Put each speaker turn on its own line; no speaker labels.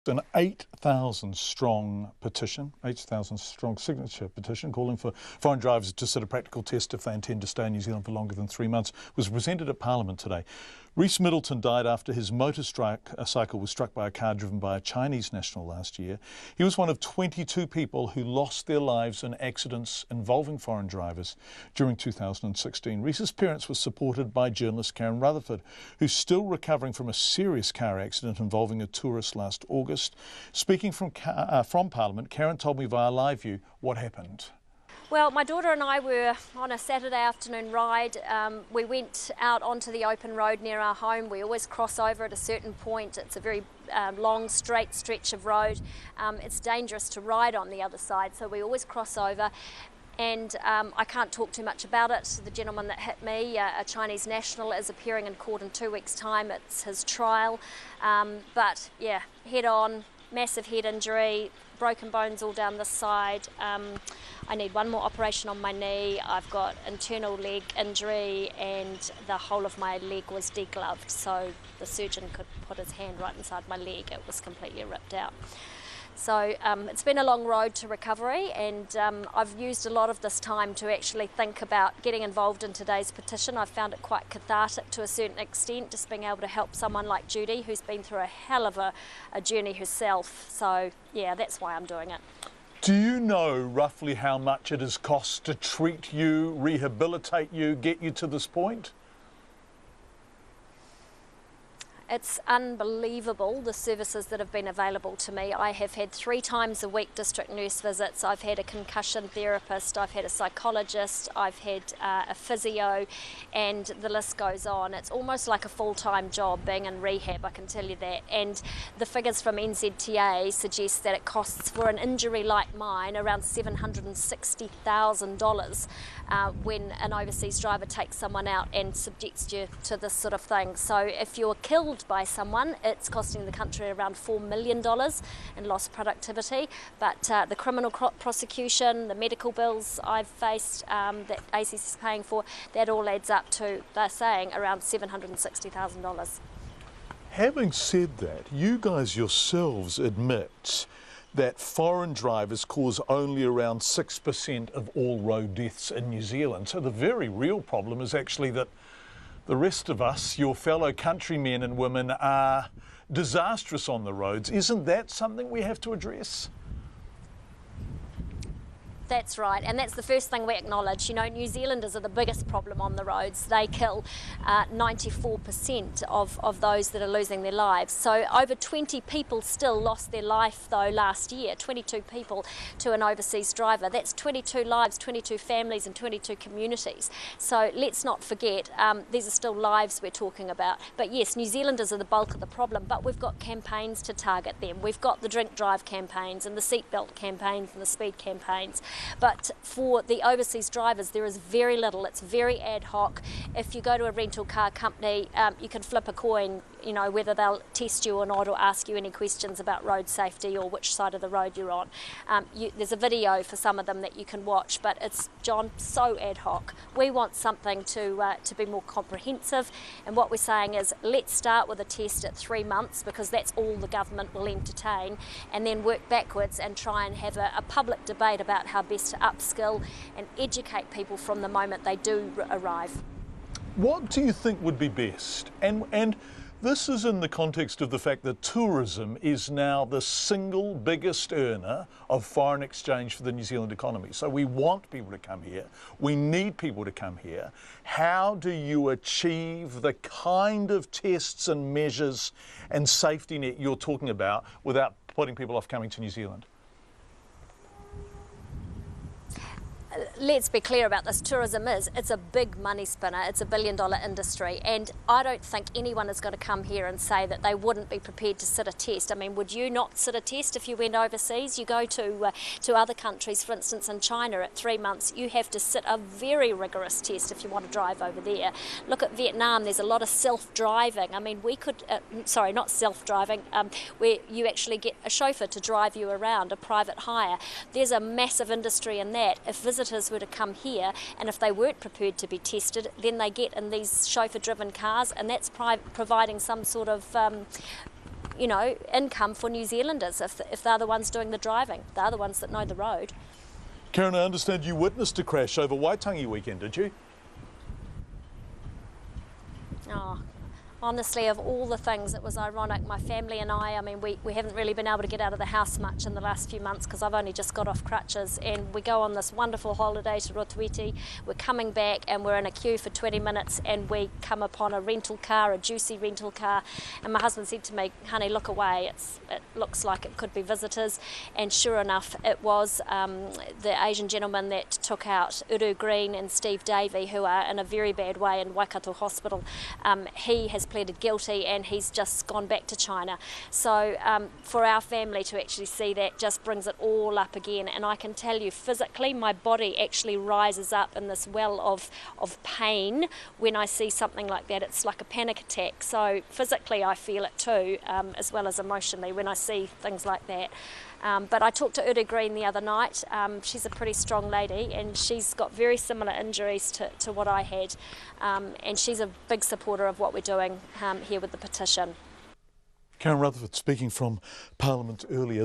An 8,000 strong petition, 8,000 strong signature petition calling for foreign drivers to sit a practical test if they intend to stay in New Zealand for longer than 3 months was presented at Parliament today. Rhys Middleton died after his motorcycle was struck by a car driven by a Chinese national last year. He was one of 22 people who lost their lives in accidents involving foreign drivers during 2016. Rhys's parents were supported by journalist Karen Ruthorford, who's still recovering from a serious car accident involving a tourist last August. Speaking from Parliament, Karen told me via Live View what happened.
Well, my daughter and I were on a Saturday afternoon ride. We went out onto the open road near our home. We always cross over at a certain point. It's a very long, straight stretch of road. It's dangerous to ride on the other side, so we always cross over. And I can't talk too much about it. The gentleman that hit me, a Chinese national, is appearing in court in 2 weeks' time. It's his trial. But yeah, head on, massive head injury, broken bones all down this side. I need one more operation on my knee. I've got internal leg injury and the whole of my leg was degloved, so the surgeon could put his hand right inside my leg. It was completely ripped out. So it's been a long road to recovery, and I've used a lot of this time to actually think about getting involved in today's petition. I've found it quite cathartic to a certain extent, just being able to help someone like Judy, who's been through a hell of a journey herself. So yeah, that's why I'm doing it.
Do you know roughly how much it has cost to treat you, rehabilitate you, get you to this point?
It's unbelievable, the services that have been available to me. I have had 3 times a week district nurse visits. I've had a concussion therapist, I've had a psychologist, I've had a physio, and the list goes on. It's almost like a full-time job being in rehab, I can tell you that. And the figures from NZTA suggest that it costs for an injury like mine around $760,000 when an overseas driver takes someone out and subjects you to this sort of thing. So if you're killed by someone, it's costing the country around $4 million in lost productivity. But the criminal prosecution, the medical bills I've faced that ACS is paying for, that all adds up to, they're saying, around $760,000.
Having said that, you guys yourselves admit that foreign drivers cause only around 6% of all road deaths in New Zealand. So the very real problem is actually that the rest of us, your fellow countrymen and women, are disastrous on the roads. Isn't that something we have to address?
That's right, and that's the first thing we acknowledge. You know, New Zealanders are the biggest problem on the roads. They kill 94% of those that are losing their lives. So over 20 people still lost their life, though, last year. 22 people to an overseas driver. That's 22 lives, 22 families and 22 communities. So let's not forget, these are still lives we're talking about. But yes, New Zealanders are the bulk of the problem, but we've got campaigns to target them. We've got the drink drive campaigns and the seatbelt campaigns and the speed campaigns. But for the overseas drivers, there is very little. It's very ad hoc. If you go to a rental car company, you can flip a coin, you know, whether they'll test you or not, or ask you any questions about road safety or which side of the road you're on. There's a video for some of them that you can watch, but it's, John, so ad hoc. We want something to be more comprehensive, and what we're saying is let's start with a test at 3 months, because that's all the government will entertain, and then work backwards and try and have a public debate about how best to upskill and educate people from the moment they do arrive.
What do you think would be best? And this is in the context of the fact that tourism is now the single biggest earner of foreign exchange for the New Zealand economy. So we want people to come here. We need people to come here. How do you achieve the kind of tests and measures and safety net you're talking about without putting people off coming to New Zealand?
Let's be clear about this. Tourism it's a big money spinner. It's $1 billion industry, and I don't think anyone is going to come here and say that they wouldn't be prepared to sit a test. I mean, would you not sit a test if you went overseas? You go to other countries, for instance in China, at 3 months you have to sit a very rigorous test if you want to drive over there. Look at Vietnam, there's a lot of self-driving. I mean, we could, sorry, not self-driving, where you actually get a chauffeur to drive you around, a private hire. There's a massive industry in that. If visitors were to come here, and if they weren't prepared to be tested, then they get in these chauffeur-driven cars, and that's providing some sort of you know, income for New Zealanders if they're the ones doing the driving. They're the ones that know the road.
Karen, I understand you witnessed a crash over Waitangi weekend, did you?
Oh, honestly, of all the things, it was ironic. My family and I mean, we haven't really been able to get out of the house much in the last few months because I've only just got off crutches, and we go on this wonderful holiday to Rotuiti. We're coming back and we're in a queue for 20 minutes and we come upon a rental car, a juicy rental car, and my husband said to me, honey, look away, it looks like it could be visitors. And sure enough, it was the Asian gentleman that took out Uru Green and Steve Davey, who are in a very bad way in Waikato Hospital. He has pleaded guilty and he's just gone back to China. So for our family to actually see that just brings it all up again, and I can tell you physically my body actually rises up in this well of pain when I see something like that. It's like a panic attack. So physically I feel it too, as well as emotionally when I see things like that. But I talked to Uru Green the other night. She's a pretty strong lady and she's got very similar injuries to what I had, and she's a big supporter of what we're doing here with the petition.
Karen Ruthorford speaking from Parliament earlier.